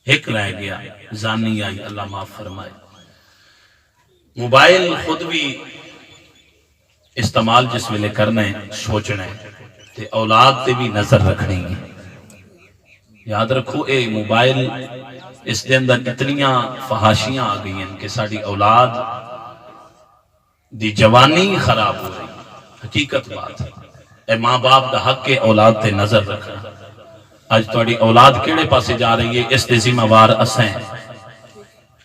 ایک رہ گیا زانی آئی، اللہ معاف فرمائے۔ موبائل خود بھی استعمال جس ویلے کرنا ہے سوچنا ہے تے اولاد تے بھی نظر رکھنی ہے۔ یاد رکھو اے موبائل اس دے اندر اتنیاں فحاشیاں آ گئی ہیں کہ ساڑی اولاد دی جوانی خراب ہو رہی، حقیقت بات ہے۔ اے ماں باپ دا حق کے اولاد تے نظر رکھنا۔ آج توڑی اولاد کیڑے پاسے جا رہی ہے اس دے ذمہ وار اسیں۔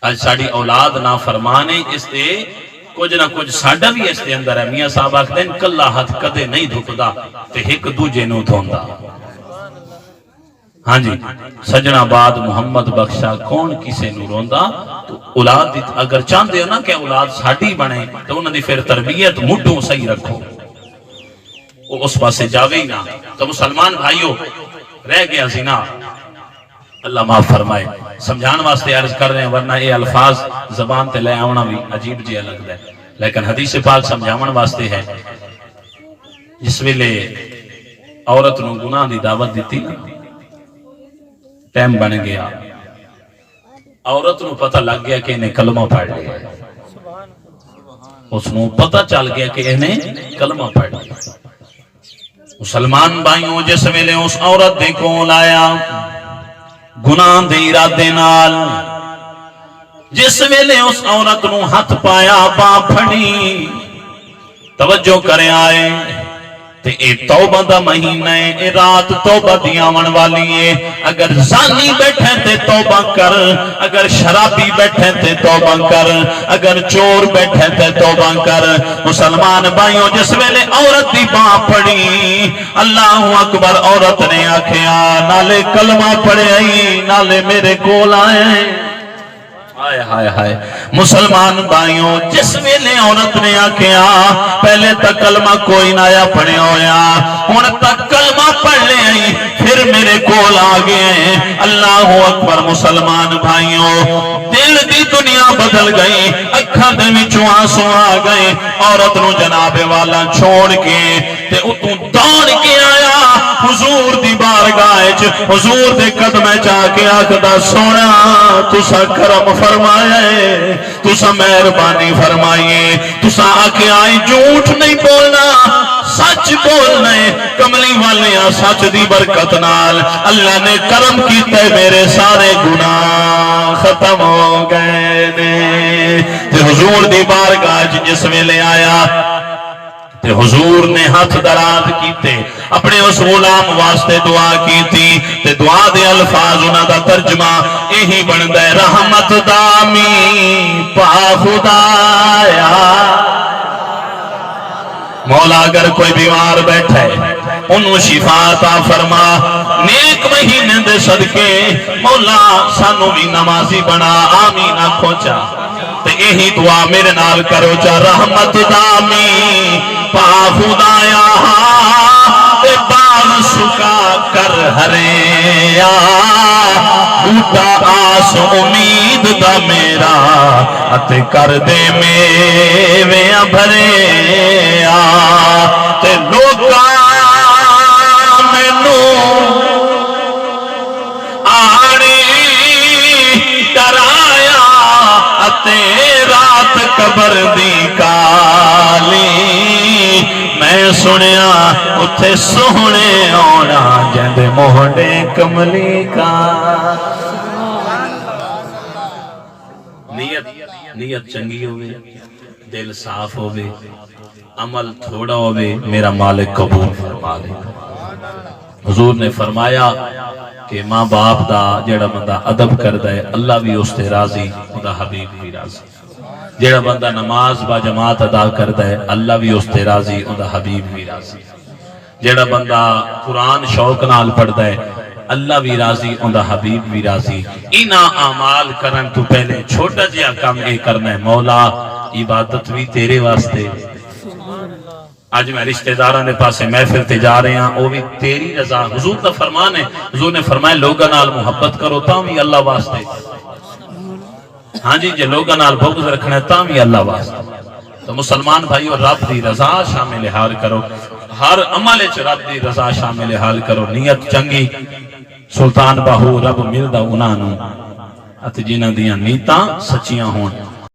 آج ساڑی اولاد نا فرمانے اس دے کچھ نہ کچھ ساڑا بھی اس دے اندر ہے۔ میاں صاحب آکھ دیں کلا ہاتھ کدے نہیں دھکدا تے ہک دوجے نو دھوندا۔ ہاں جی سجنہ بعد محمد بخشا کون کسے نو روندا؟ تو اولاد اگر چاہتے ہو نا کہ اولاد ساڑی بنے تو انہوں نے پھر تربیت مڈوں صحیح رکھو، وہ اس پاسے جاوے ہی نہ۔ تو مسلمان بھائیو رہ گیا زنا، اللہ معاف فرمائے۔ سمجھان واسطے عرض کر رہے ہیں ورنہ یہ الفاظ زبان تے لے آونا بھی عجیب جی لگتا ہے، لیکن حدیث پاک سمجھاون واسطے ہے۔ جس ویلے عورت نو گناہ دی دعوت دیتی نا، ٹائم بن گیا، عورت نو پتہ لگ گیا کہ انہیں کلمہ پڑھ لیا، اس نو پتہ چل گیا کہ انہیں کلمہ پڑھ لیا۔ مسلمان بھائیوں جس ویلے اس عورت دے کول آیا گناہ دے ارادے نال، جس ویلے اس عورت نو ہاتھ پایا با پھڑی، توجہ کرے آئے تے اے توبہ دا مہینہ ہے، اے رات توبہ دی آون والی ہے۔ اگر زانی بیٹھے تے توبہ کر، اگر شرابی بیٹھے تے توبہ کر، اگر چور بیٹھے تے توبہ کر۔ مسلمان بھائیوں جس ویلے عورت دی باں پڑی، اللہ اکبر، عورت نے آکھیا نالے کلمہ پڑھے آئی نالے میرے کول آئے۔ ہائے ہائے ہائے مسلمان بھائیوں جس ویلے عورت نے آکھیا پہلے تک کلمہ کوئی نہ آیا پڑھے ہویا، ہن تک کلمہ پڑھ لے آئی پھر میرے کول آ گئے۔ اللہ اکبر مسلمان بھائیوں دل دی دنیا بدل گئی، اکھاں دے وچوں آنسو آ گئے۔ عورت نو جناب والا چھوڑ کے تے اتوں دوڑ کے آیا حضور دی بارگاہ وچ، حضور دے قدمے جا کے آکھدا سونا تسا کرم فرمائے، تسا مہربانی فرمائیے، تسا آکے آئی جھوٹ نہیں بولنا سچ بولنا ہے۔ کملی والیاں سچ دی برکت نال اللہ نے کرم کیتا ہے، میرے سارے گناہ ختم ہو گئے نے۔ تے حضور دی بارگاہ جس ویلے آیا تے حضور نے ہاتھ دراز کیتے، اپنے اس غلام واسطے دعا کیتی، تے دعا دے الفاظ انہاں دا ترجمہ یہی بندا ہے رحمت دامی پا خدایا۔ مولا اگر کوئی بیمار بیٹھے انہوں شفا عطا فرما، نیک مہینے دے صدقے مولا سانو بھی نمازی بنا، آمین آکھو چا۔ تے یہی دعا میرے نال کرو چا رحمت دامی پا خدایا، تے باغ سکا کر ہریا، بوٹا آس امید دا میرا اتے کر دے میویاں بھریا۔ تے لوکا مینو آڑی ڈرایا، اتے رات قبر دی کالی، میں سنیا اتھے سونے آنا جند موڑے کملی کا۔ نیت چنگی ہوئے، دل صاف ہوئے، عمل تھوڑا ہوئے، میرا مالک قبول فرما لے۔ حضور نے فرمایا کہ ماں باپ دا جڑا بندہ ادب کردہ ہے اللہ بھی اس تے راضی، خدا حبیب بھی راضی۔ جڑا بندہ نماز با جماعت ادا کردہ ہے اللہ بھی اس تے راضی، خدا حبیب بھی راضی۔ جڑا بندہ قرآن شوق نال پڑھدا ہے اللہ بھی راضی، اندہ حبیب بھی راضی۔ اینا اعمال کرن تو پہلے چھوٹا جیا کام اے کرنا ہے، مولا عبادت بھی تیرے واسطے۔ آج میں رشتہ داراں دے پاسے محفل تے جا رہے ہیں، وہ بھی تیری رضا۔ حضور کا فرمان ہے، حضور نے فرمایا لوگاں نال محبت کرو تاں بھی اللہ واسطے۔ ہاں جی جے لوگاں نال بغض رکھنا ہے تاں بھی اللہ واسطے۔ تو مسلمان بھائیو رب دی رضا شامل حال کرو، ہر عمل وچ رب دی رضا شامل حال کرو، نیت چنگی سلطان باہو رب ملدا انہاں نوں اتے جنہاں دیاں نیتاں سچیاں ہون